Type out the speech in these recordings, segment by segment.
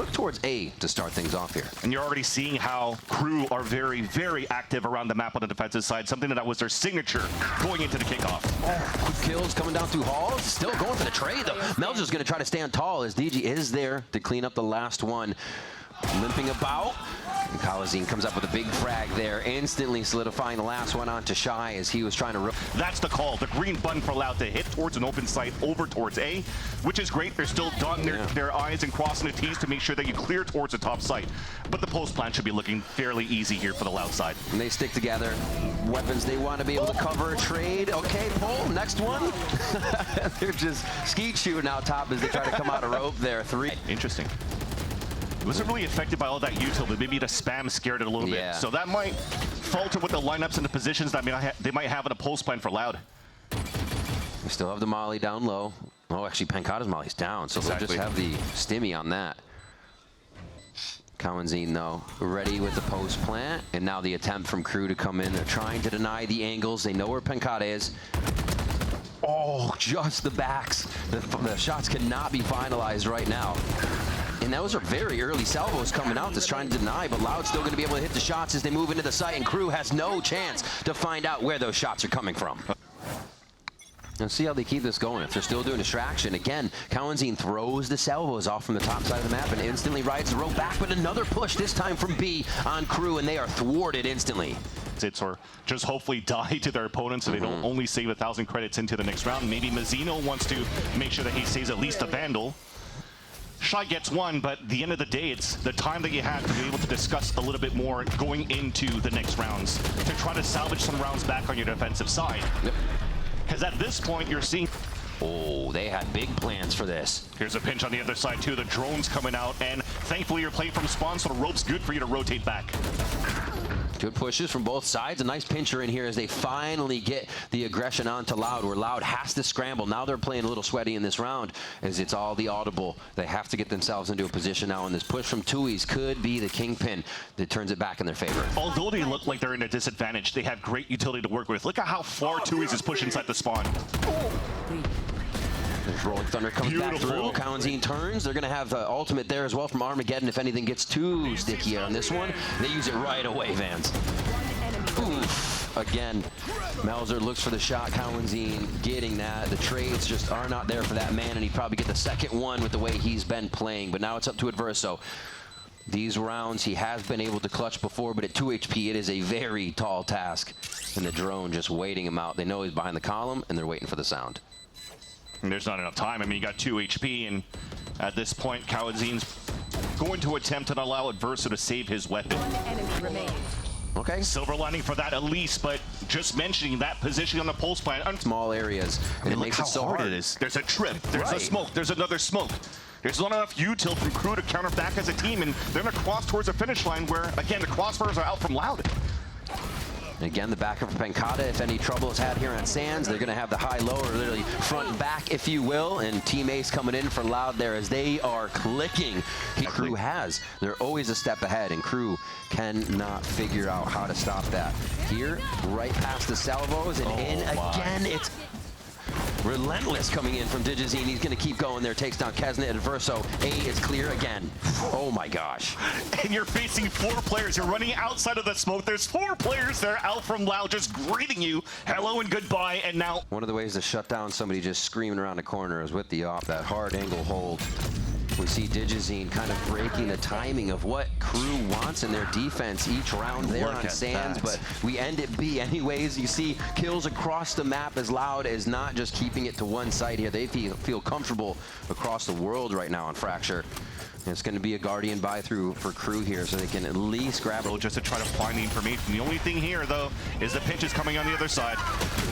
look towards A to start things off here. And you're already seeing how KRU are very, very active around the map on the defensive side, something that was their signature going into the kickoff. Oh, quick kills coming down through halls, still going for the trade though. Melzer's going to try to stand tall as DG is there to clean up the last one. Limping about. And Kalazine comes up with a big frag there, instantly solidifying the last one onto Shy as he was trying to... That's the call. The green button for Loud to hit towards an open site over towards A, which is great. They're still dotting their I's and crossing the T's to make sure that you clear towards the top site. But the post plan should be looking fairly easy here for the Loud side. And they stick together. Weapons they want to be able to cover, trade. Okay, pull. Next one. They're just skeet shooting out top as they try to come out of rope there. 3. Interesting. It wasn't really affected by all that util, but maybe the spam scared it a little bit. So that might falter with the lineups and the positions that they might have in a post plan for Loud. We still have the Molly down low. Oh, actually, Pankata's Molly's down, so they'll just have the stimmy on that. Kalazine, though, ready with the post plant, and now the attempt from KRU to come in. They're trying to deny the angles. They know where Pankata is. Oh, just the backs. The shots cannot be finalized right now. And those are very early salvos coming out that's trying to deny, but Loud's still going to be able to hit the shots as they move into the site, and KRU has no chance to find out where those shots are coming from. Let's see how they keep this going. If they're still doing distraction, again, Kalazine throws the salvos off from the top side of the map and instantly rides the rope back, but another push, this time from B on KRU, and they are thwarted instantly. Or just hopefully die to their opponents so they don't only save 1,000 credits into the next round. Maybe Mazzino wants to make sure that he saves at least a Vandal. Shy gets one, but at the end of the day, it's the time that you have to be able to discuss a little bit more going into the next rounds to try to salvage some rounds back on your defensive side. Because at this point, you're seeing... Oh, they had big plans for this. Here's a pinch on the other side, too. The drone's coming out, and thankfully you're playing from spawn, so the rope's good for you to rotate back. Good pushes from both sides. A nice pincher in here as they finally get the aggression onto Loud, where Loud has to scramble. Now they're playing a little sweaty in this round as it's all the audible. They have to get themselves into a position now, and this push from Tui's could be the kingpin that turns it back in their favor. Although they look like they're in a disadvantage, they have great utility to work with. Look at how far Tui's is pushed inside the spawn. There's Rolling Thunder comes back through. Kalazine turns. They're going to have the ultimate there as well from Armageddon if anything gets too sticky on this one. They use it right away, Vans. Oof. Again, Melzer looks for the shot. Kalazine getting that. The trades just are not there for that man, and he'd probably get the second one with the way he's been playing. But now it's up to Adverso. These rounds he has been able to clutch before, but at 2 HP it is a very tall task. And the drone just waiting him out. They know he's behind the column, and they're waiting for the sound. And there's not enough time. I mean, you got 2 HP, and at this point, Kalazine's going to attempt to allow Adverso to save his weapon. Okay. Silver lining for that at least, but just mentioning that position on the pulse plan. Small areas, and it makes it so hard. It is. There's a trip, there's a smoke, there's another smoke. There's not enough util from KRU to counter back as a team, and they're going to cross towards the finish line where, again, the crossbars are out from Loud. Again, the backer for Pankata, if any trouble is had here on Sands, they're going to have the high-low, or literally front and back, if you will, and Team Ace coming in for Loud there as they are clicking. KRU has. They're always a step ahead, and KRU cannot figure out how to stop that. Here, right past the salvos, and in again, it's relentless coming in from Digizine. He's going to keep going there. Takes down Kesna at Adverso. A is clear again. Oh my gosh. And you're facing 4 players. You're running outside of the smoke. There's 4 players there out from Loud just greeting you. Hello and goodbye. And now... One of the ways to shut down somebody just screaming around the corner is with the off, that hard angle hold. We see Digizine kind of breaking the timing of what KRU wants in their defense each round there on Sands, but we end it B anyways. You see kills across the map as Loud is not just keeping it to one side here. They feel comfortable across the world right now on Fracture. And it's going to be a Guardian buy-through for KRU here, so they can at least grab it. Just to try to find the information. The only thing here, though, is the pinch is coming on the other side.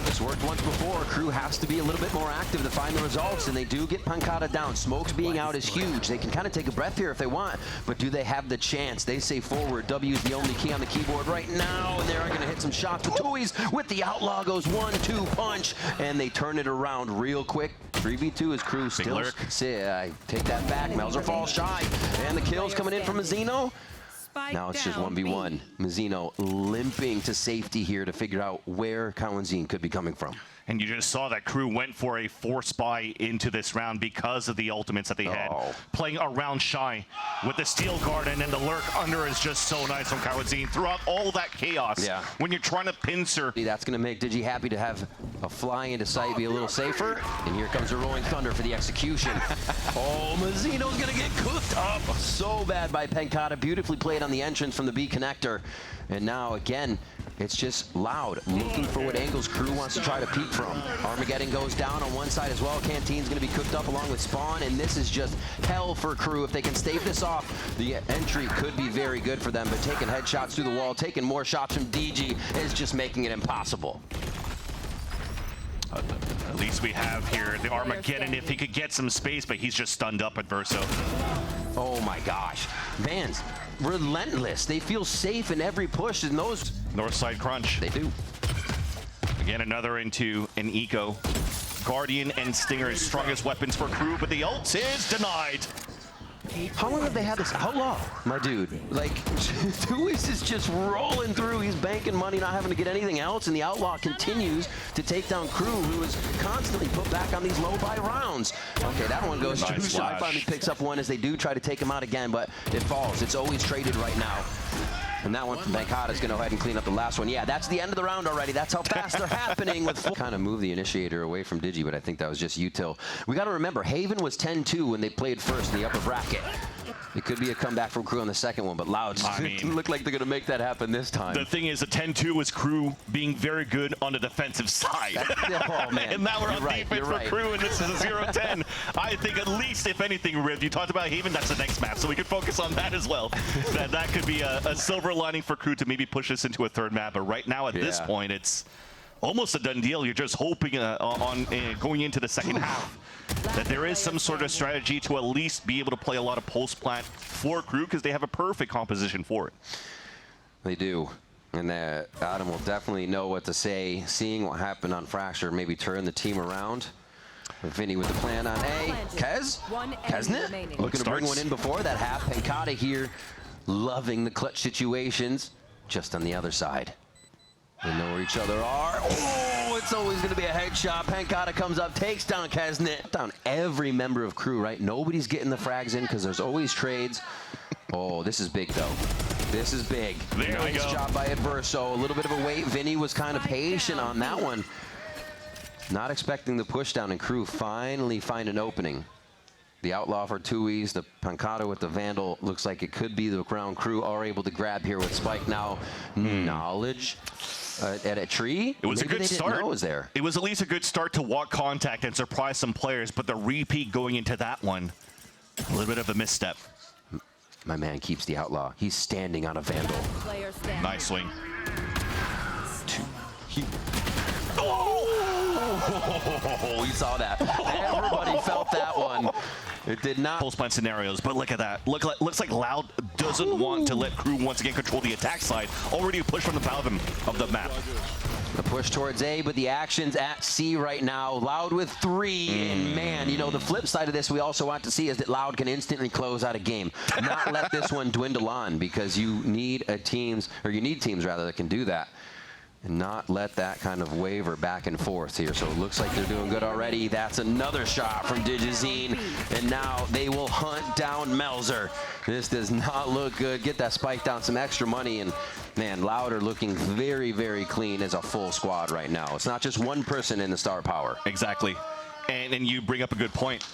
This worked once before. KRU has to be a little bit more active to find the results, and they do get Pankata down. Smokes being out is huge. They can kind of take a breath here if they want, but do they have the chance? They say forward. W is the only key on the keyboard right now, and they're going to hit some shots. But Tui's with the outlaw goes 1-2 punch, and they turn it around real quick. 3v2 is KRU still. I take that back. Melzer falls shy. And the kills coming in from Mazzino. Now it's just 1v1. Mazzino limping to safety here to figure out where Kalazine could be coming from. And you just saw that KRU went for a force buy into this round because of the ultimates that they had. Playing around Shy with the Steel Garden and the lurk under is just so nice from KRU throughout all that chaos. Yeah. When you're trying to pincer. That's going to make Digi happy to have a fly into sight be a little safer. And here comes a Rolling Thunder for the execution. Oh, Mazzino's going to get cooked up so bad by Pencata. Beautifully played on the entrance from the B connector. And now, again, it's just Loud looking for what angles KRU wants to try to peek from. Armageddon goes down on one side as well. Canteen's going to be cooked up along with Spawn, and this is just hell for KRU. If they can stave this off, the entry could be very good for them, but taking headshots through the wall, taking more shots from DG is just making it impossible. At least we have here the Armageddon if he could get some space, but he's just stunned up at Verso. Oh my gosh. Vans, relentless. They feel safe in every push, and those... Northside crunch. They do. Again, another into an eco. Guardian and Stinger is strongest weapons for KRU, but the ult is denied. How long have they had this outlaw, my dude? Like, Tuis is just rolling through. He's banking money, not having to get anything else, and the outlaw continues to take down KRU, who is constantly put back on these low-buy rounds. Okay, that one goes too. Shy finally picks up one as they do try to take him out again, but it falls. It's always traded right now. And that one from Pencata is going to go ahead and clean up the last one. Yeah, that's the end of the round already. That's how fast they're happening. With kind of move the initiator away from Digi, but I think that was just util. We got to remember, Haven was 10-2 when they played first in the upper bracket. It could be a comeback from KRU on the second one, but Loud look like they're going to make that happen this time. The thing is, a 10-2 was KRU being very good on the defensive side. Oh, man. And now we're on defense for KRU, and this is a 0-10. I think at least, if anything, Riv, you talked about Haven, that's the next map, so we can focus on that as well. that could be a silver lining for KRU to maybe push this into a third map, but right now at this point, it's almost a done deal. You're just hoping on going into the second half that there is some sort of strategy to at least be able to play a lot of post plant for KRU, because they have a perfect composition for it. They do. And Adam will definitely know what to say. Seeing what happened on Fracture, maybe turn the team around. Vinny with the plan on A. Kesnet looking to bring one in before that half. Pencata here loving the clutch situations. Just on the other side. They know where each other are. Oh, it's always going to be a headshot. Pencata comes up, takes down Kesnet. Down every member of KRU, right? Nobody's getting the frags in because there's always trades. Oh, this is big, though. This is big. Nice job by Adverso. A little bit of a wait. Vinny was kind of patient on that one. Not expecting the push down, and KRU finally find an opening. The Outlaw for Tuis, the Pencata with the Vandal. Looks like it could be the ground KRU are able to grab here with Spike now. Knowledge at a tree. It was a good start. Know it was there. It was at least a good start to walk contact and surprise some players, but the repeat going into that one, a little bit of a misstep. My man keeps the Outlaw. He's standing on a Vandal. Nice swing. Oh, you saw that. Everybody felt that one. It did not. Pulse plant scenarios, but look at that. Looks like Loud doesn't want to let KRU once again control the attack side. Already a push from the bottom of the map. The push towards A, but the action's at C right now. Loud with 3, and man, you know, the flip side of this we also want to see is that Loud can instantly close out a game. Not let this one dwindle on, because you need teams rather that can do that. And not let that kind of waver back and forth here. So it looks like they're doing good already. That's another shot from Digizine. And now they will hunt down Melzer. This does not look good. Get that spike down, some extra money. And man, Loud are looking very, very clean as a full squad right now. It's not just one person in the star power. Exactly. And you bring up a good point.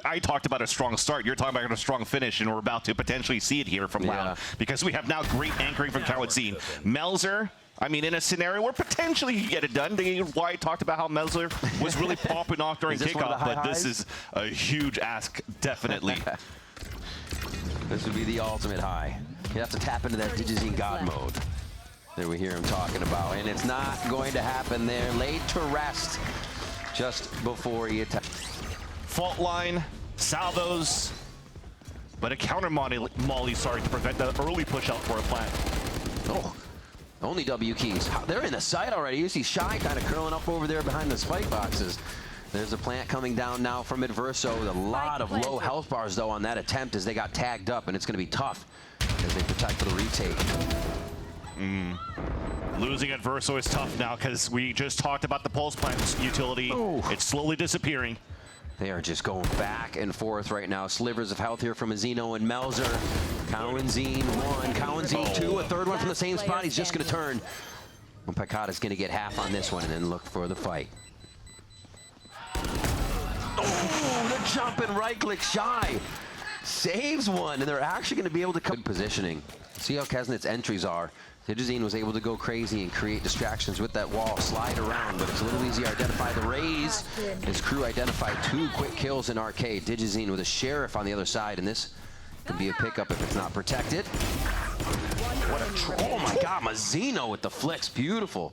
I talked about a strong start. You're talking about a strong finish, and we're about to potentially see it here from Loud. Because we have now great anchoring from KRU. Melzer, I mean, in a scenario where potentially you get it done. Wyatt talked about how Melzer was really popping off during kickoff, but this is a huge ask, definitely. This would be the ultimate high. You have to tap into that Digizine God mode that we hear him talking about, and it's not going to happen there. Laid to rest just before he attacks. Fault line, salvos, but a counter molly, sorry, to prevent the early push out for a plant. Oh. Only W keys. They're in the site already. You see Shy kind of curling up over there behind the spike boxes. There's a plant coming down now from Adverso. A lot of low health bars, though, on that attempt as they got tagged up, and it's going to be tough as they protect for the retake. Losing at Verso is tough now because we just talked about the pulse plant's utility. Oh. It's slowly disappearing. They are just going back and forth right now. Slivers of health here from Mazino and Melzer. Cowanzine one, Cowanzine two, a third one from the same spot. He's just going to turn. And Picada's going to get half on this one and then look for the fight. Oh, the jump and right click Shy. Saves one, and they're actually going to be able to come. Good positioning. See how Kesnet's entries are. Digizine was able to go crazy and create distractions with that wall, slide around, but it's a little easier to identify the raise. His crew identified 2 quick kills in Arcade. Digizine with a Sheriff on the other side, and this could be a pickup if it's not protected. What a oh my God, Mazino with the flicks, beautiful.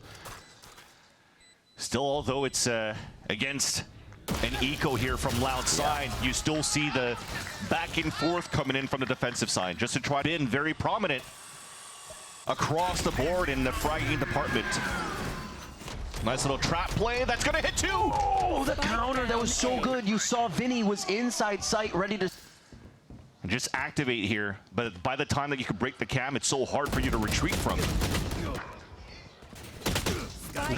Still, although it's against an eco here from Loud side, you still see the back and forth coming in from the defensive side, just to try to in very prominent across the board in the fragging department. Nice little trap play. That's going to hit 2. Oh, the counter. That was so good. You saw Vinny was inside sight, ready to just activate here. But by the time that you can break the cam, it's so hard for you to retreat from.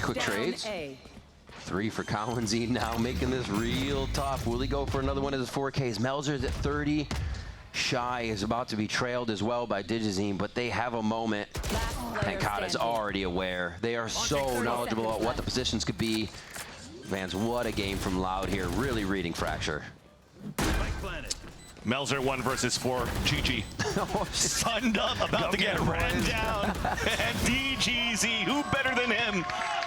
Quick trades. 3 for Cowanzine now, making this real tough. Will he go for another one of his 4Ks? Melzer's at 30. Shy is about to be trailed as well by Digizine, but they have a moment. Picada's already aware. They are so knowledgeable about what the positions could be. Vans, what a game from Loud here. Really reading Fracture. Melzer 1 versus 4. GG. Sunned up, about to get ran down. And DGZ, who better than him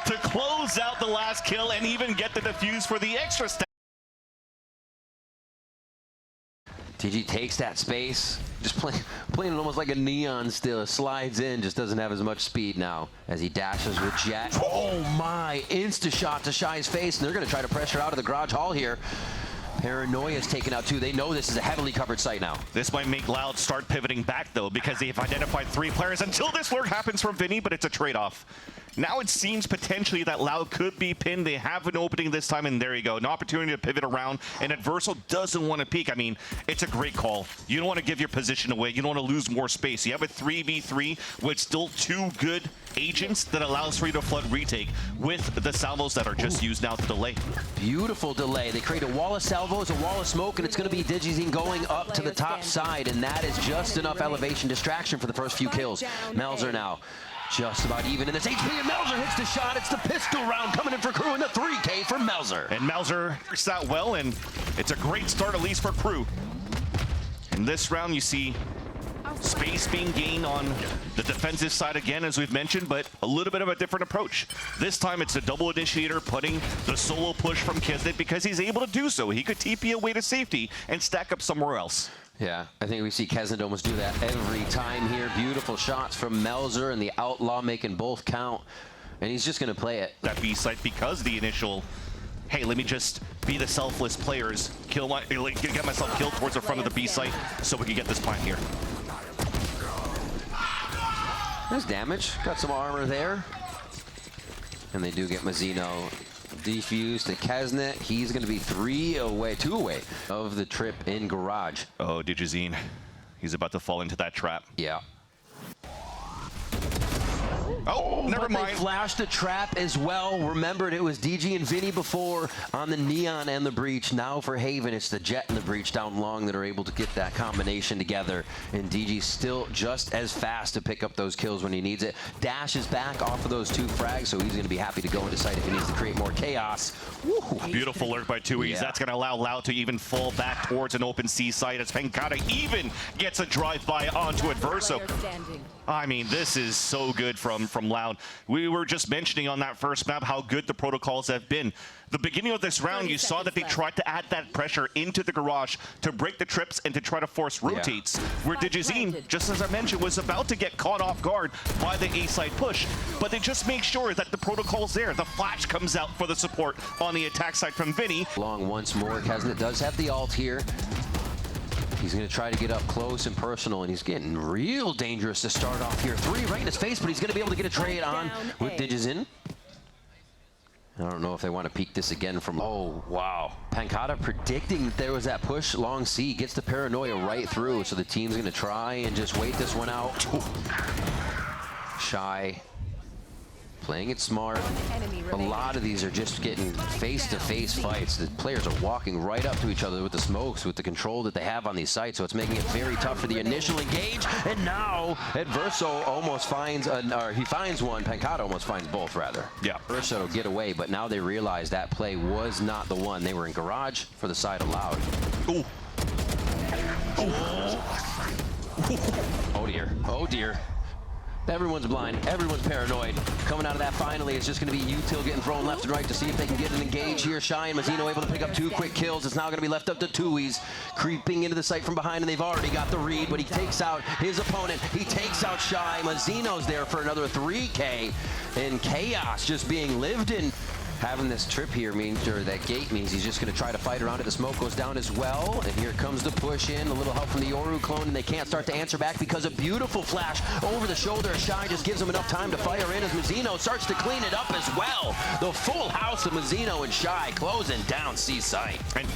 to close out the last kill and even get the defuse for the extra step. TG takes that space, just playing it almost like a Neon still. Slides in, just doesn't have as much speed now as he dashes with Jet. Oh my, insta shot to Shy's face, and they're going to try to pressure out of the garage hall here. Paranoia's taken out too. They know this is a heavily covered site now. This might make Loud start pivoting back though, because they've identified 3 players until this lurk happens from Vinny, but it's a trade-off. Now it seems potentially that Loud could be pinned. They have an opening this time, and there you go. An opportunity to pivot around, and Adverso doesn't want to peek. I mean, it's a great call. You don't want to give your position away. You don't want to lose more space. You have a 3v3 with still 2 good agents that allows for you to flood retake with the salvos that are just used now to delay. Beautiful delay. They create a wall of salvos, a wall of smoke, and it's going to be Digizine going up to the top side, and that is just enough elevation distraction for the first few kills. Melzer now just about even in this HP, and Melzer hits the shot. It's the pistol round coming in for Crew, and the 3K for Melzer. And Melzer works that well, and it's a great start at least for Crew. In this round, you see space being gained on the defensive side again, as we've mentioned, but a little bit of a different approach. This time it's a double initiator putting the solo push from Kesnet because he's able to do so. He could TP away to safety and stack up somewhere else. Yeah, I think we see Kesnet almost do that every time here. Beautiful shots from Melzer and the Outlaw making both count. And he's just going to play it. That B site because the initial, hey, let me just be the selfless players, get myself killed towards the front of the B site so we can get this plant here. There's damage. Got some armor there. And they do get Mazino defused to Kesnet. He's going to be 2 away of the trip in garage. Oh, Digizine. He's about to fall into that trap. Yeah. Oh, never mind. They flashed a trap as well. Remembered it was DG and Vinny before on the Neon and the Breach. Now for Haven, it's the Jet and the Breach down long that are able to get that combination together. And DG still just as fast to pick up those kills when he needs it. Dash is back off of those 2 frags, so he's going to be happy to go into sight if he needs to create more chaos. Woo. Beautiful lurk by 2Es. Yeah. That's going to allow Loud to even fall back towards an open C site as Picada even gets a drive-by onto Adverso. I mean, this is so good from Loud. We were just mentioning on that first map how good the protocols have been. The beginning of this round, you saw that they tried to add that pressure into the garage to break the trips and to try to force rotates. Where Digizine, just as I mentioned, was about to get caught off guard by the A-side push, but they just make sure that the protocol's there. The flash comes out for the support on the attack side from Vinny. Long once more. Kesnet does have the ult here. He's going to try to get up close and personal, and he's getting real dangerous to start off here. 3 right in his face, but he's going to be able to get a trade on with Digizine. I don't know if they want to peek this again from... Oh, wow. Picada predicting that there was that push long C. Gets the Paranoia right through, so the team's going to try and just wait this one out. Shy playing it smart. A lot of these are just getting face-to-face fights. The players are walking right up to each other with the smokes, with the control that they have on these sites, so it's making it very tough for the initial engage. And now, Adverso almost finds, or he finds one, Pancata almost finds both, rather. Yeah. Adverso get away, but now they realize that play was not the one. They were in garage for the side of Loud. Ooh. Oh dear, oh dear. Everyone's blind, everyone's paranoid. Coming out of that finally, it's just gonna be Util getting thrown left and right to see if they can get an engage here. Shy and Mazzino able to pick up 2 quick kills. It's now gonna be left up to Tui's creeping into the site from behind, and they've already got the read, but he takes out his opponent. He takes out Shy. Mazzino's there for another 3K, and chaos just being lived in. Having this trip here means, or that gate means he's just going to try to fight around it. The smoke goes down as well, and here comes the push in. A little help from the Yoru clone, and they can't start to answer back because a beautiful flash over the shoulder of Shy just gives him enough time to fire in as Mazzino starts to clean it up as well. The full house of Mazzino and Shy closing down C site. And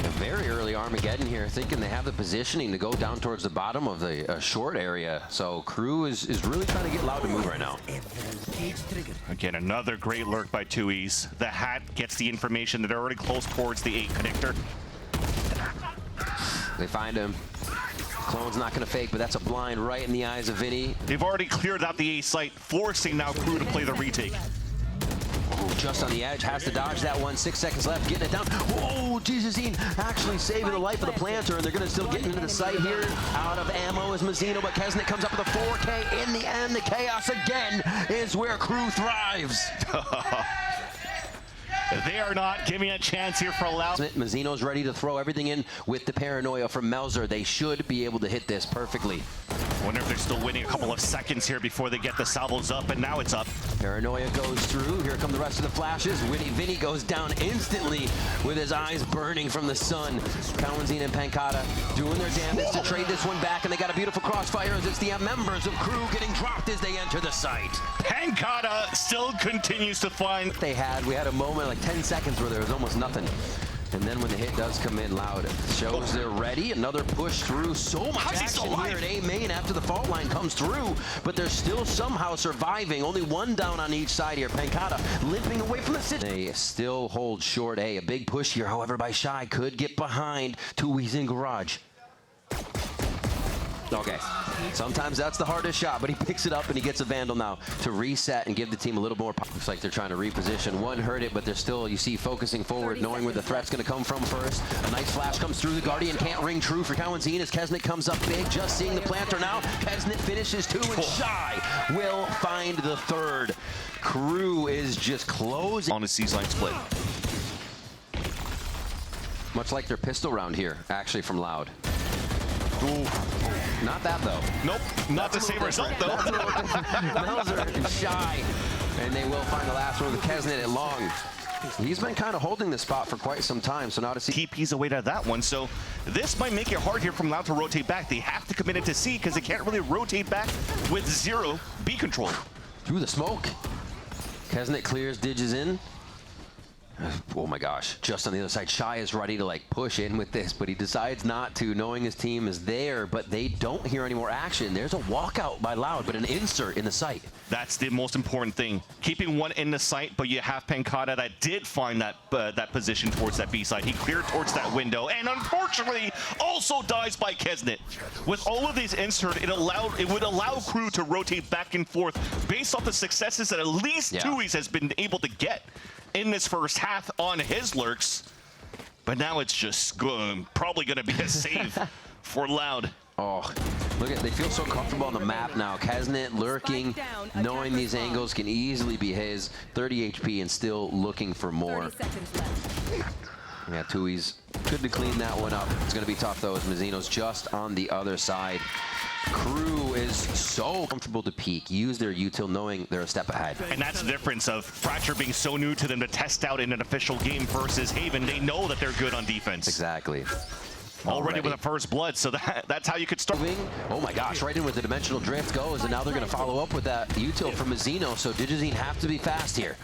a very early Armageddon here, thinking they have the positioning to go down towards the bottom of the short area. So KRU is really trying to get Loud to move right now. Again, another great lurk by Tui's. The hat gets the information that they're already close towards the 8 connector. They find him. Clone's not going to fake, but that's a blind right in the eyes of Vinny. They've already cleared out the A site, forcing now KRU to play the retake. Just on the edge, has to dodge that one. 6 seconds left, getting it down. Whoa, Jesus-ine actually saving the life of the planter, and they're going to still get into the site here. Out of ammo is Mazzino, but Kesnet comes up with a 4K. In the end, the chaos again is where KRU thrives. They are not giving a chance here for a Loud. Mazzino's ready to throw everything in with the paranoia from Melzer. They should be able to hit this perfectly. Wonder if they're still waiting a couple of seconds here before they get the salvos up, and now it's up. Paranoia goes through. Here come the rest of the flashes. Vinny goes down instantly with his eyes burning from the sun. Kawanzine and Pancata doing their damnedest to trade this one back, and they got a beautiful crossfire as it's the members of KRU getting dropped as they enter the site. Pancata still continues to find. We had a moment, like 10 seconds, where there was almost nothing. And then when the hit does come in, Loud shows they're ready. Another push through. So much action here at A main after the fault line comes through, but they're still somehow surviving. Only one down on each side here. Pancata limping away from the city. They still hold short A. A big push here, however, by Shy. Could get behind. Tui's in garage. Okay, sometimes that's the hardest shot, but he picks it up and he gets a Vandal now to reset and give the team a little more. Looks like they're trying to reposition. One heard it, but they're still, you see, focusing forward, knowing where the threat's going to come from first. A nice flash comes through. The Guardian can't ring true for Kawanzine as Kesnet comes up big. Just seeing the planter now. Kesnet finishes 2, and Shy will find the 3rd. KRU is just closing on a C-line split. Much like their pistol round here, actually, from Loud. Ooh. Not that, though. Nope, not the same result, though. Melzer and Shy, and they will find the last one with Kesnet at long. He's been kind of holding this spot for quite some time, so now to see. TP's away to that one, so this might make it hard here from Loud to rotate back. They have to commit it to C because they can't really rotate back with 0 B control. Through the smoke. Kesnet clears, Digis in. Oh my gosh, just on the other side, Shy is ready to like push in with this, but he decides not to, knowing his team is there, but they don't hear any more action. There's a walkout by Loud, but an insert in the site. That's the most important thing. Keeping one in the site, but you have Pancata that did find that that position towards that B side. He cleared towards that window, and unfortunately also dies by Kesnet. With all of these inserts, it would allow KRU to rotate back and forth based off the successes that at least Tui's has been able to get in this first half on his lurks, but now it's just probably going to be a save for Loud. Oh, look at, they feel so comfortable on the map now. Kesnet lurking, knowing these angles can easily be his. 30 HP and still looking for more. Yeah, Tui's good to clean that one up. It's going to be tough, though, as Mazzino's just on the other side. KRU is so comfortable to peek, use their util knowing they're a step ahead. And that's the difference of Fracture being so new to them to test out in an official game versus Haven. They know that they're good on defense. Exactly. Already with a first blood, so that's how you could start. Oh my gosh, right in with the dimensional drift goes, and now they're going to follow up with that util from Mazzino, so Digis have to be fast here.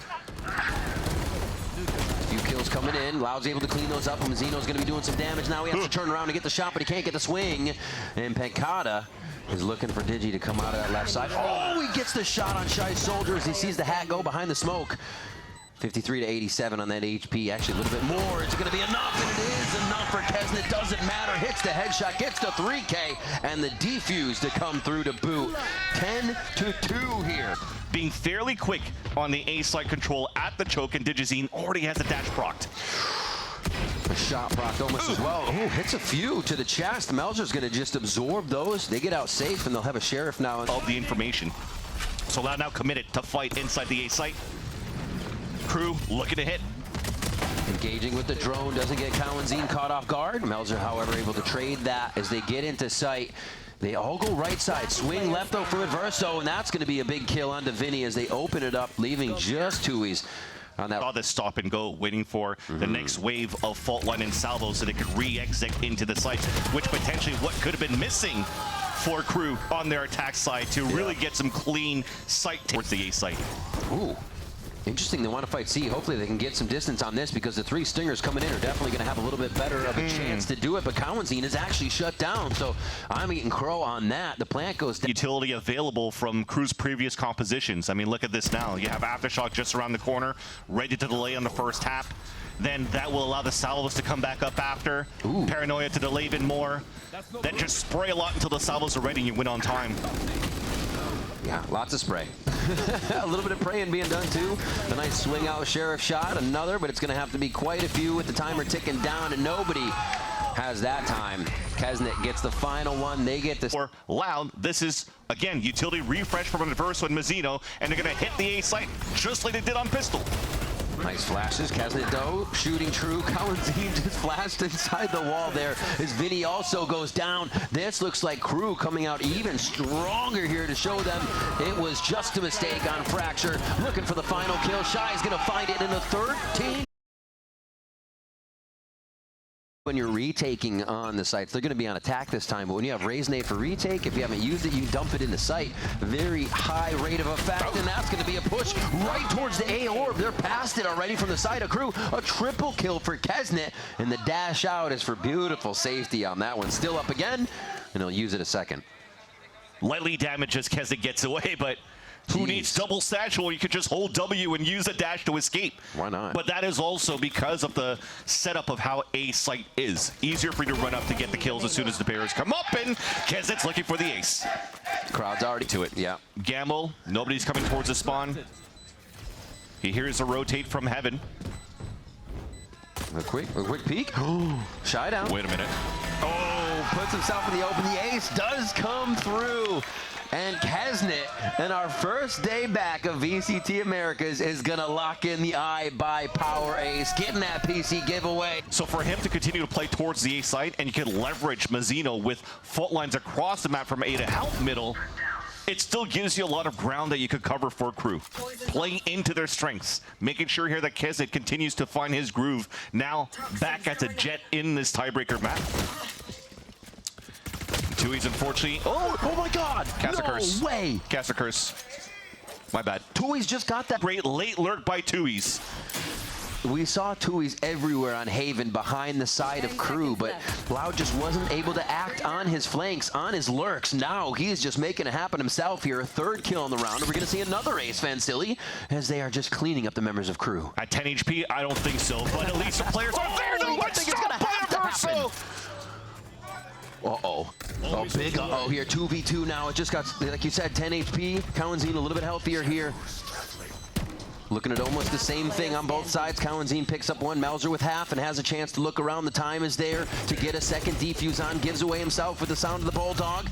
Few kills Mazino's coming in. Loud's able to clean those up. Mazino's going to be doing some damage now. He has to turn around to get the shot, but he can't get the swing. And Pancata is looking for Digi to come out of that left side. Oh, he gets the shot on Shy Soldier as he sees the hat go behind the smoke. 53 to 87 on that HP. Actually, a little bit more. It's going to be enough, and it is enough for Kesnet. Doesn't matter. Hits the headshot, gets the 3K, and the defuse to come through to boot. 10 to 2 here. Being fairly quick on the A side control at the choke, and Digizine already has a dash procced. A shot proc almost as well. Oh, hits a few to the chest. Melzer's going to just absorb those. They get out safe, and they'll have a sheriff now. Of the information. So Loud now committed to fight inside the A site. KRU looking to hit. Engaging with the drone, doesn't get Kawanzine caught off guard. Melzer, however, able to trade that as they get into sight. They all go right side, swing left though for Adverso, and that's going to be a big kill onto Vinny as they open it up, leaving just Tui's on that. Saw this stop and go, waiting for the next wave of fault line and salvo so they could re-exit into the site, which potentially what could have been missing for KRU on their attack side to really get some clean sight towards the A site. Ooh. Interesting, they want to fight C. Hopefully they can get some distance on this because the 3 stingers coming in are definitely going to have a little bit better of a chance to do it, but Kawanzine is actually shut down, so I'm eating crow on that. The plant goes down. Utility available from KRU's previous compositions. I mean, look at this now. You have Aftershock just around the corner, ready to delay on the first tap. Then that will allow the salvos to come back up after. Ooh. Paranoia to delay even more. Then just spray a lot until the salvos are ready and you win on time. Yeah, lots of spray. A little bit of praying being done too. A nice swing out sheriff shot, another, but it's going to have to be quite a few with the timer ticking down, and nobody has that time. Kesnet gets the final one. They get this. For Loud, this is, again, utility refresh from Adverso and Mazino, and they're going to hit the A site just like they did on Pistol. Nice flashes. Kesnet though shooting true. Kawanzine just flashed inside the wall there as Vinny also goes down. This looks like KRU coming out even stronger here to show them it was just a mistake on Fracture. Looking for the final kill. Shy's going to find it in the 13. When you're retaking on the sites, they're going to be on attack this time, but when you have Raise-Nade for retake, if you haven't used it, you dump it in the site. Very high rate of effect, and that's going to be a push right towards the A orb. They're past it already from the side of KRU. A triple kill for Kesnet, and the dash out is for beautiful safety on that one. Still up again, and he'll use it a second. Lightly damaged as Kesnet gets away, but who needs double satchel? You could just hold W and use a dash to escape. Why not? But that is also because of the setup of how A site is. Easier for you to run up to get the kills as soon as the bears come up, and Kesnet's looking for the ace. Crowd's already to it, yeah. Gamble, nobody's coming towards the spawn. He hears a rotate from heaven. A quick peek. Shy down. Wait a minute. Oh, puts himself in the open. The ace does come through. And Kesnet, in our first day back of VCT Americas, is going to lock in the eye by power ace, getting that PC giveaway. So for him to continue to play towards the A site, and you can leverage Mazino with fault lines across the map from A to help middle, it still gives you a lot of ground that you could cover for KRU. Play into their strengths, making sure here that Kesnet continues to find his groove, now back at the jet in this tiebreaker map. Tui's unfortunately. Oh my God! Cast a curse. No way! Cast a curse. My bad. Tui's just got that. Great late lurk by Tui's. We saw Tui's everywhere on Haven behind the side of KRU, but Loud just wasn't able to act on his flanks, on his lurks. Now he is just making it happen himself here. A 3rd kill in the round, and we're going to see another ace, Fansili, as they are just cleaning up the members of KRU. At 10 HP, I don't think so, but at least the players are there. I think it's going to have to happen. Uh-oh. Oh, big uh-oh here. 2v2 now. It just got, like you said, 10 HP. Kawanzine a little bit healthier here. Looking at almost the same thing on both sides. Kawanzine picks up one. Melzer with half and has a chance to look around. The time is there to get a second defuse on. Gives away himself with the sound of the bulldog.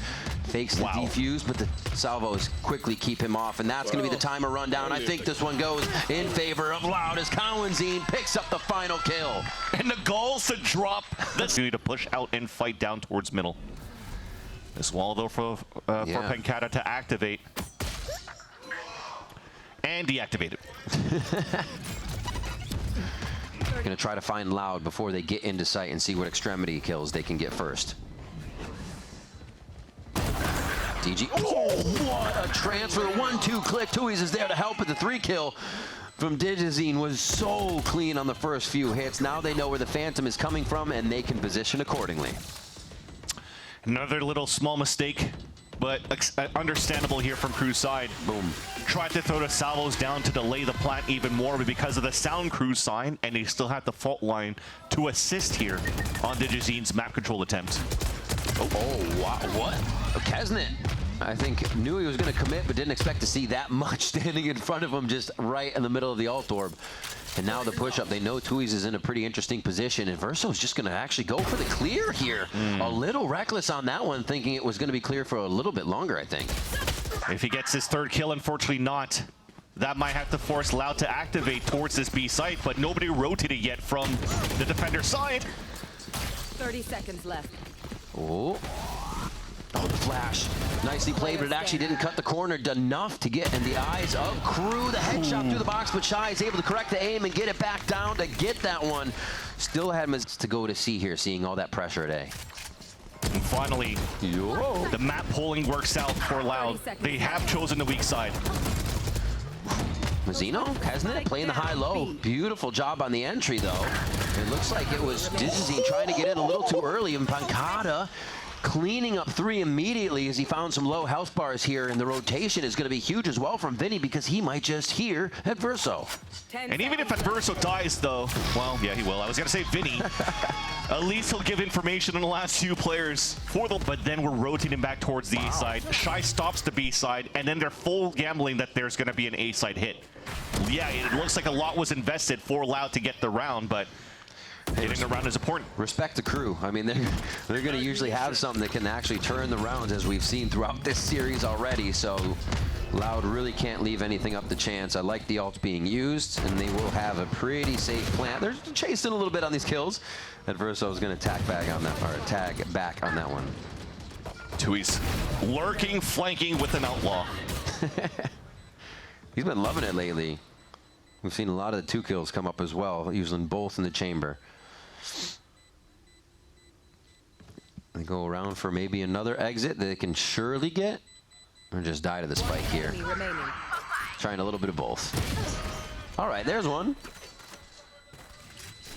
Fakes the defuse, but the salvos quickly keep him off, and that's going to be the timer rundown. I think this one goes in favor of Loud as Kawanzine picks up the final kill. And the goal's to drop. You need to push out and fight down towards middle. This wall, though, for Pancata to activate. And deactivate it. They're going to try to find Loud before they get into sight and see what extremity kills they can get first. DG. Oh, what a transfer. The 1-2 click. Tui's is there to help with the 3 kill. from Digizine was so clean on the first few hits. Now they know where the Phantom is coming from, and they can position accordingly. Another little small mistake, but understandable here from KRU's side. Boom. Tried to throw the salvos down to delay the plant even more, but because of the sound KRU's side, and they still had the fault line to assist here on Digizine's map control attempt. Oh, wow, what? Kesnet, I think, knew he was going to commit, but didn't expect to see that much standing in front of him, just right in the middle of the alt orb. And now the push-up, they know Tui's is in a pretty interesting position, and Verso's just going to actually go for the clear here. A little reckless on that one, thinking it was going to be clear for a little bit longer, I think. If he gets his third kill, unfortunately not. That might have to force Loud to activate towards this B site, but nobody rotated yet from the defender's side. 30 seconds left. Oh. Oh, the flash. Nicely played, but it actually didn't cut the corner enough to get in the eyes of KRU. The headshot through the box, but Shy is able to correct the aim and get it back down to get that one. Still had to go to C here, seeing all that pressure at A. And finally, the map polling works out for Loud. They have chosen the weak side. Mazzino, Kesnet playing the high-low. Beautiful job on the entry, though. It looks like it was Digizine trying to get in a little too early, and Pancada cleaning up 3 immediately as he found some low health bars here, and the rotation is going to be huge as well from Vinny because he might just hear Adverso. And even if Adverso dies, though, well, yeah, he will. I was going to say Vinny. At least he'll give information on the last few players for the... But then we're rotating back towards the A side. Shy stops the B side, and then they're full gambling that there's going to be an A side hit. Yeah, it looks like a lot was invested for Loud to get the round, but getting the round is important. Respect the KRU. I mean, they're going to usually have something that can actually turn the rounds, as we've seen throughout this series already. So Loud really can't leave anything up to chance. I like the ults being used, and they will have a pretty safe plant. They're chasing a little bit on these kills. Adverso is going to tag back on that one. Tui's lurking, flanking with an outlaw. He's been loving it lately. We've seen a lot of the 2 kills come up as well, using both in the chamber. They go around for maybe another exit that they can surely get, or just die to the spike here. Trying a little bit of both. All right, there's one.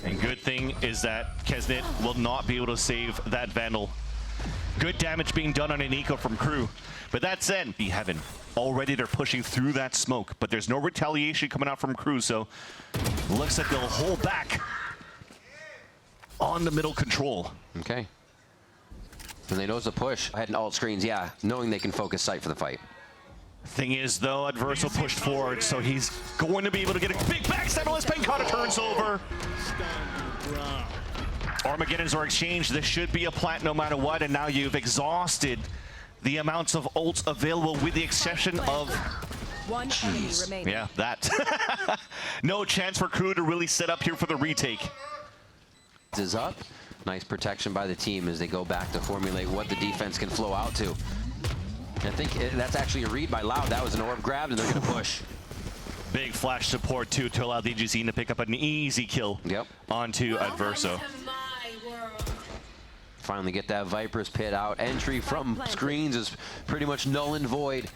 And good thing is that Kesnet will not be able to save that Vandal. Good damage being done on an eco from KRU. But that said, be heaven. Already they're pushing through that smoke, but there's no retaliation coming out from KRU, so looks like they'll hold back on the middle control. Okay. And they know it's a push. Heading alt screens, yeah, knowing they can focus sight for the fight. Thing is, though, Adverso pushed forward, so he's going to be able to get a big backstab unless Pancada turns over. Armageddons are exchanged. This should be a plant no matter what, and now you've exhausted the amounts of ults available with the exception of... One enemy remaining. Yeah, that. No chance for KRU to really set up here for the retake. Is up. Nice protection by the team as they go back to formulate what the defense can flow out to. I think that's actually a read by Loud. That was an orb grab, and they're going to push. Big flash support, too, to allow Digizine to pick up an easy kill onto Adverso. Finally get that Viper's Pit out. Entry from screens is pretty much null and void.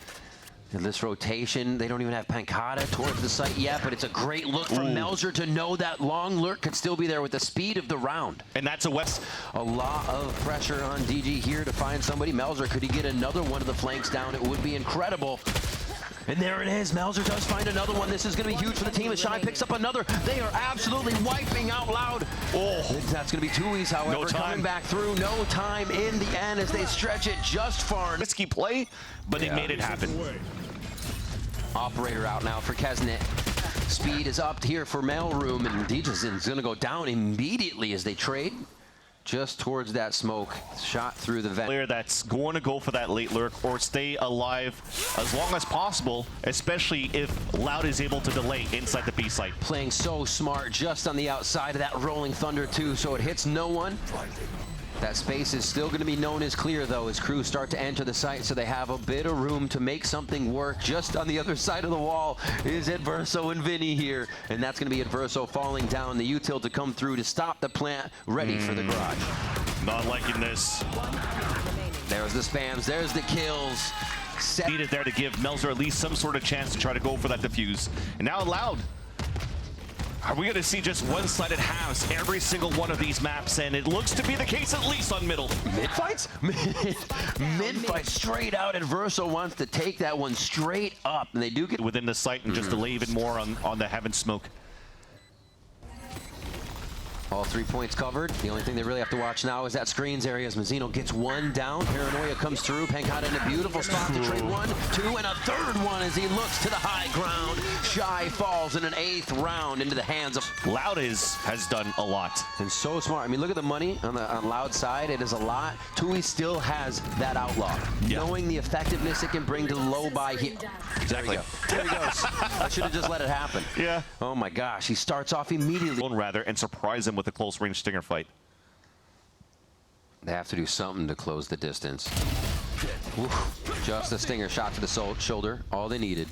And this rotation, they don't even have Pancada towards the site yet, but it's a great look from Melzer to know that long lurk could still be there with the speed of the round. And that's a West. A lot of pressure on DG here to find somebody. Melzer, could he get another one of the flanks down? It would be incredible. And there it is. Melzer does find another one. This is going to be huge for the team as Shy picks up another. They are absolutely wiping out Loud. Oh, that's going to be Tui's, however, coming back through. No time in the end as they stretch it just far. Risky play, but they made it happen. Operator out now for Kesnet. Speed is up here for Mailroom, and Digizine's going to go down immediately as they trade just towards that smoke. Shot through the vent. Player that's going to go for that late lurk or stay alive as long as possible, especially if Loud is able to delay inside the B site. Playing so smart just on the outside of that Rolling Thunder too, so it hits no one. That space is still going to be known as clear, though, as KRU start to enter the site, so they have a bit of room to make something work. Just on the other side of the wall is Adverso and Vinny here, and that's going to be Adverso falling down. The util to come through to stop the plant, ready for the garage. Not liking this. There's the spams, there's the kills. Needed there to give Melzer at least some sort of chance to try to go for that defuse. And now Loud Are we going to see just one-sided halves every single one of these maps? And it looks to be the case at least on middle. Mid-fights? Mid-fight straight out. Adverso wants to take that one straight up. And they do get within the site and just delay even more on the heaven smoke. All 3 points covered. The only thing they really have to watch now is that screens area as Mazzino gets one down. Paranoia comes through. Pancata in a beautiful spot to trade 1, 2, and a third one as he looks to the high ground. Shy falls in an 8th round into the hands of Loud has done a lot. And so smart. I mean, look at the money on Loud side. It is a lot. Tui still has that outlaw. Yeah. Knowing the effectiveness it can bring to the low buy here. Exactly. There he goes. I should have just let it happen. Yeah. Oh my gosh. He starts off immediately. Rather, and surprise him with a close range stinger fight. They have to do something to close the distance. Oof. Just a stinger shot to the shoulder. All they needed.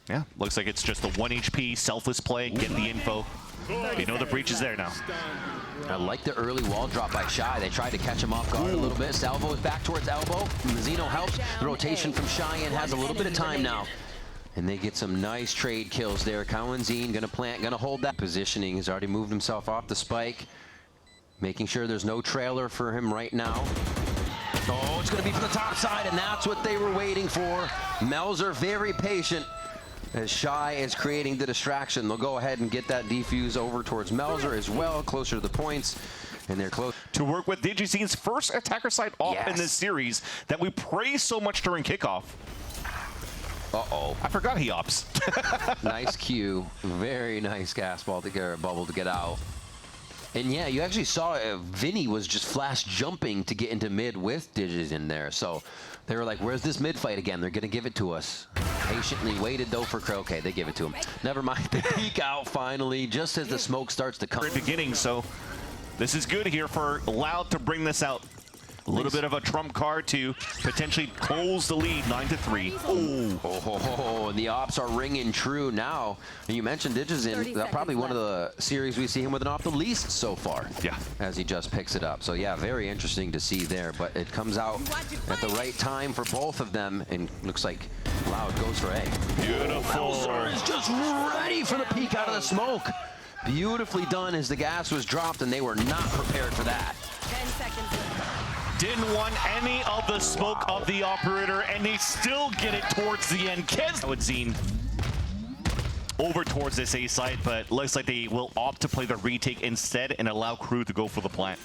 Yeah, looks like it's just a 1 HP, selfless play, get the info. You know the breach is there now. I like the early wall drop by Shy. They tried to catch him off guard a little bit. Salvo is back towards elbow. Mazzino helps. The rotation from Cheyenne has a little bit of time now. And they get some nice trade kills there. Cowanzine gonna plant, gonna hold that positioning. He's already moved himself off the spike. Making sure there's no trailer for him right now. Oh, it's gonna be from the top side, and that's what they were waiting for. Melzer very patient as Shy is creating the distraction. They'll go ahead and get that defuse over towards Melzer as well, closer to the points. And they're close. To work with DigiZene's first attacker side off in this series that we praised so much during kickoff. Uh-oh. I forgot he ops. Nice cue. Very nice gas ball to get a bubble to get out. And yeah, you actually saw Vinny was just flash jumping to get into mid with Digis in there. So they were like, where's this mid fight again? They're going to give it to us. Patiently waited though for Crow. Okay, they give it to him. Never mind. They peek out finally just as the smoke starts to come. Beginning, so this is good here for Loud to bring this out. A little bit of a trump card to potentially close the lead, 9-3. Oh, and the ops are ringing true now. And you mentioned Digis in probably one of the series we see him with an op the least so far. Yeah. As he just picks it up. So yeah, very interesting to see there. But it comes out at the right time for both of them. And looks like Loud goes for A. Beautiful. Melzer is just ready for the peek out of the smoke. Beautifully done as the gas was dropped, and they were not prepared for that. 10 seconds left. Didn't want any of the smoke of the operator, and they still get it towards the end. Cowanzine over towards this A side, but looks like they will opt to play the retake instead and allow KRU to go for the plant.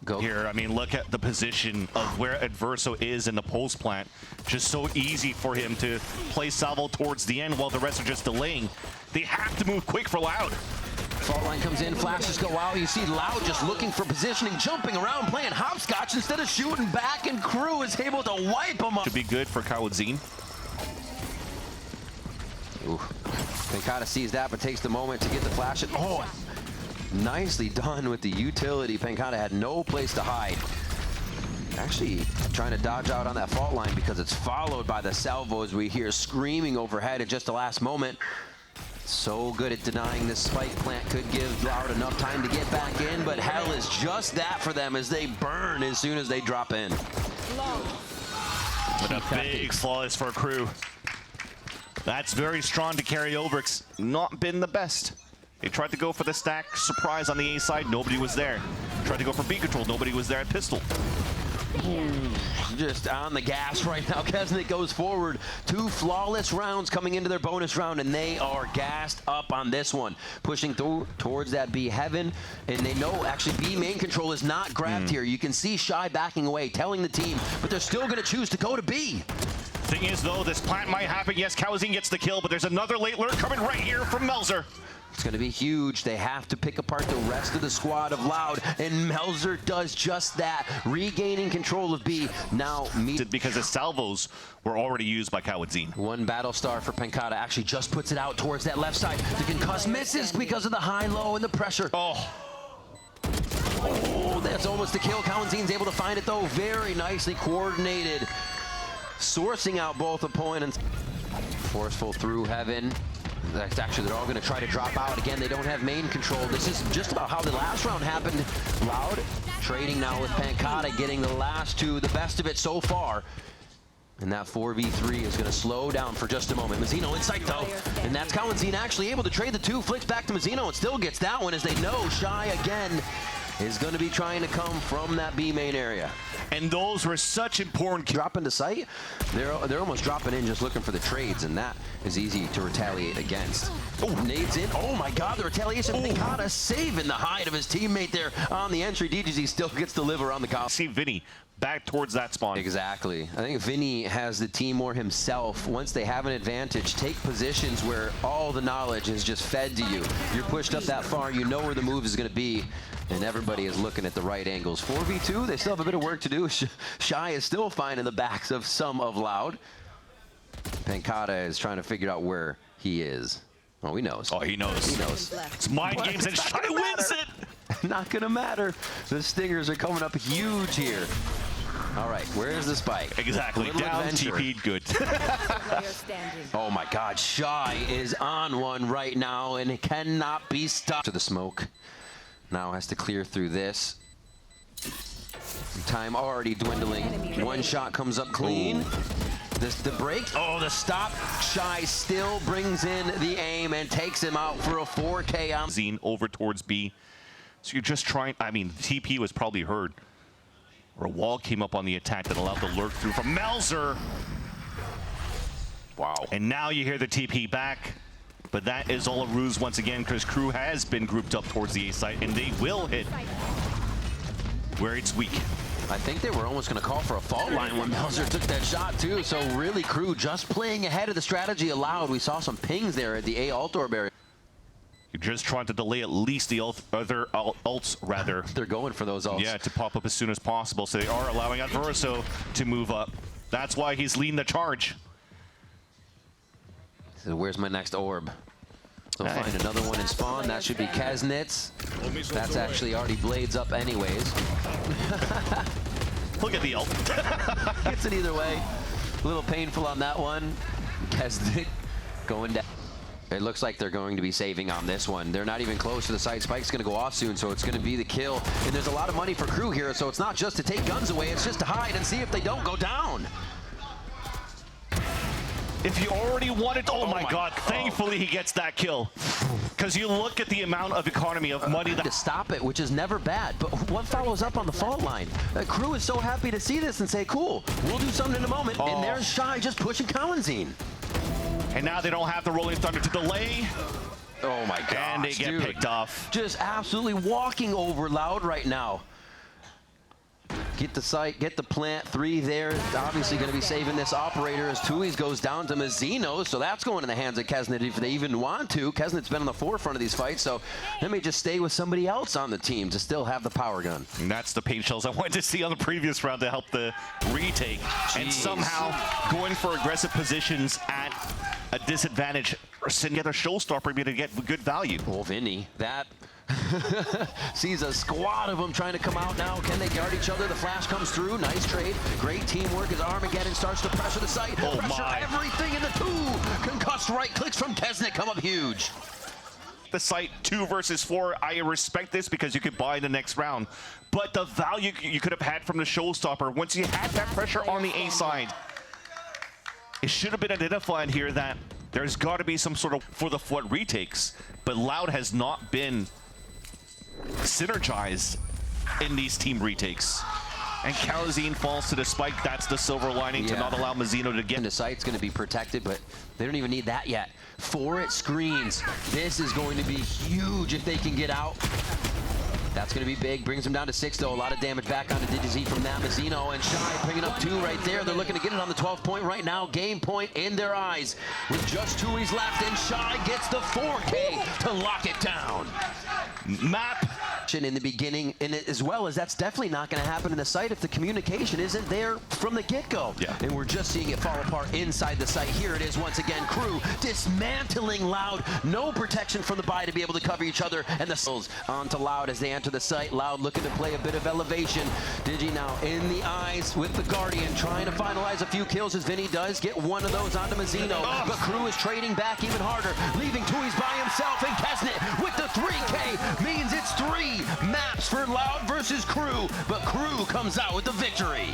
Go. Here, I mean, look at the position of where Adverso is in the post plant. Just so easy for him to play Salvo towards the end while the rest are just delaying. They have to move quick for Loud. Fault line comes in, flashes go out. You see Loud just looking for positioning, jumping around, playing hopscotch instead of shooting back, and KRU is able to wipe him up. Should be good for Cowanzine. Pancata sees that, but takes the moment to get the flash. Oh, nicely done with the utility. Pancata had no place to hide. Actually trying to dodge out on that fault line because it's followed by the salvo as we hear screaming overhead at just the last moment. So good at denying this spike plant. Could give Loud enough time to get back in, but hell is just that for them as they burn as soon as they drop in. But a big flawless for KRU. That's very strong to carry over. It's not been the best. They tried to go for the stack surprise on the A side. Nobody was there. Tried to go for B control. Nobody was there at pistol. Just on the gas right now. Kesnick goes forward. 2 flawless rounds coming into their bonus round, and they are gassed up on this one. Pushing through towards that B heaven, and they know actually B main control is not grabbed here. You can see Shy backing away, telling the team, but they're still going to choose to go to B. Thing is, though, this plant might happen. Yes, Cowanzine gets the kill, but there's another late lurk coming right here from Melzer. It's going to be huge. They have to pick apart the rest of the squad of Loud, and Melzer does just that, regaining control of B. Now, because the salvos were already used by Cowanzine. One battle star for Pancata actually just puts it out towards that left side. The concuss misses because of the high-low and the pressure. Oh, that's almost a kill. Cowanzine's able to find it, though. Very nicely coordinated. Sourcing out both opponents. Forceful through heaven. Actually, they're all going to try to drop out. Again, they don't have main control. This is just about how the last round happened. Loud trading now with Pancata, getting the last 2, the best of it so far. And that 4v3 is going to slow down for just a moment. Mazzino in sight though. And that's Kawanzine actually able to trade the two. Flicks back to Mazzino and still gets that one as they know Shy again is going to be trying to come from that B main area. And those were such important. Drop into sight, they're almost dropping in just looking for the trades, and that is easy to retaliate against. Oh, nades in. Oh my god, the retaliation. Pincata saving the hide of his teammate there on the entry. DGZ still gets to live around the cop. See Vinny back towards that spawn. Exactly. I think Vinny has the team more himself. Once they have an advantage, take positions where all the knowledge is just fed to you. You're pushed up that far, you know where the move is going to be, and everybody is looking at the right angles. 4v2, they still have a bit of work to do. Shy is still finding the backs of some of Loud. Pincata is trying to figure out where he is. Oh, he knows. Oh, he knows. He knows. It's mind games and Shy wins it. Not gonna matter. The Stingers are coming up huge here. All right, where's the spike? Exactly. Down, TP'd, good. Oh my god, Shy is on one right now and it cannot be stopped. To the smoke. Now has to clear through this. Time already dwindling. One shot comes up clean. The break. Oh, the stop. Shy still brings in the aim and takes him out for a 4K on Zine over towards B. So you're just trying, I mean, TP was probably heard. Or a wall came up on the attack that allowed the lurk through from Melzer. Wow. And now you hear the TP back. But that is all a ruse once again, because KRU has been grouped up towards the A site, and they will hit where it's weak. I think they were almost going to call for a fault line when Melzer took that shot too. So really KRU just playing ahead of the strategy allowed. We saw some pings there at the A alt orb area. You're just trying to delay at least the other ults, rather. They're going for those ults. Yeah, to pop up as soon as possible. So they are allowing Adverso to move up. That's why he's leading the charge. So where's my next orb? They'll find another one in spawn. That should be Kaznitz. That's actually already blades up anyways. Look at the ult. Gets it either way. A little painful on that one. Kaznitz going down. It looks like they're going to be saving on this one. They're not even close to the site. Spike's going to go off soon, so it's going to be the kill. And there's a lot of money for KRU here, so it's not just to take guns away, it's just to hide and see if they don't go down. If you already wanted to, oh my god, thankfully he gets that kill. Because you look at the amount of economy of money that... To stop it, which is never bad, but what follows up on the fault line? KRU is so happy to see this and say, cool, we'll do something in a moment. And there's Shy just pushing Kawanzine. And now they don't have the Rolling Thunder to delay. Oh my god. And they get picked off. Just absolutely walking over Loud right now. Get the site, get the plant, 3 there. Obviously going to be saving this operator as Tui's goes down to Mazzino, so that's going in the hands of Kaznit if they even want to. Kaznit's been on the forefront of these fights, so they may just stay with somebody else on the team to still have the power gun. And that's the paint shells I wanted to see on the previous round to help the retake. Jeez. And somehow going for aggressive positions at a disadvantage, or sending together showstopper to get good value. Oh, Vinny, that sees a squad of them trying to come out now. Can they guard each other? The flash comes through. Nice trade. Great teamwork as Armageddon starts to pressure the site. Oh pressure my. Everything in the 2. Concussed right clicks from Kesnick come up huge. The site 2 versus 4. I respect this because you could buy the next round. But the value you could have had from the showstopper, once you had that pressure on the A side, it should have been identified here that there's got to be some sort of for the flood retakes. But Loud has not been synergized in these team retakes. And Karazine falls to the spike. That's the silver lining to not allow Mazzino to get. And the site's going to be protected, but they don't even need that yet. 4 it screens. This is going to be huge if they can get out. That's going to be big. Brings him down to 6, though. A lot of damage back onto DGZ from that. Mazzino and Shy bringing up 2 right there. They're looking to get it on the 12th point right now. Game point in their eyes. With just 2 left, and Shy gets the 4K to lock it down. Map in the beginning, and as well as that's definitely not going to happen in the site if the communication isn't there from the get-go. Yeah. And we're just seeing it fall apart inside the site. Here it is once again. KRU dismantling Loud. No protection from the buy to be able to cover each other, and the souls onto Loud as they enter the site. Loud looking to play a bit of elevation. Digi now in the eyes with the Guardian, trying to finalize a few kills as Vinny does get one of those onto Mazzino. But KRU is trading back even harder, leaving Tui's by himself, and Kesnit with the 3K means it's 3 maps for Loud versus KRU, but KRU comes out with the victory.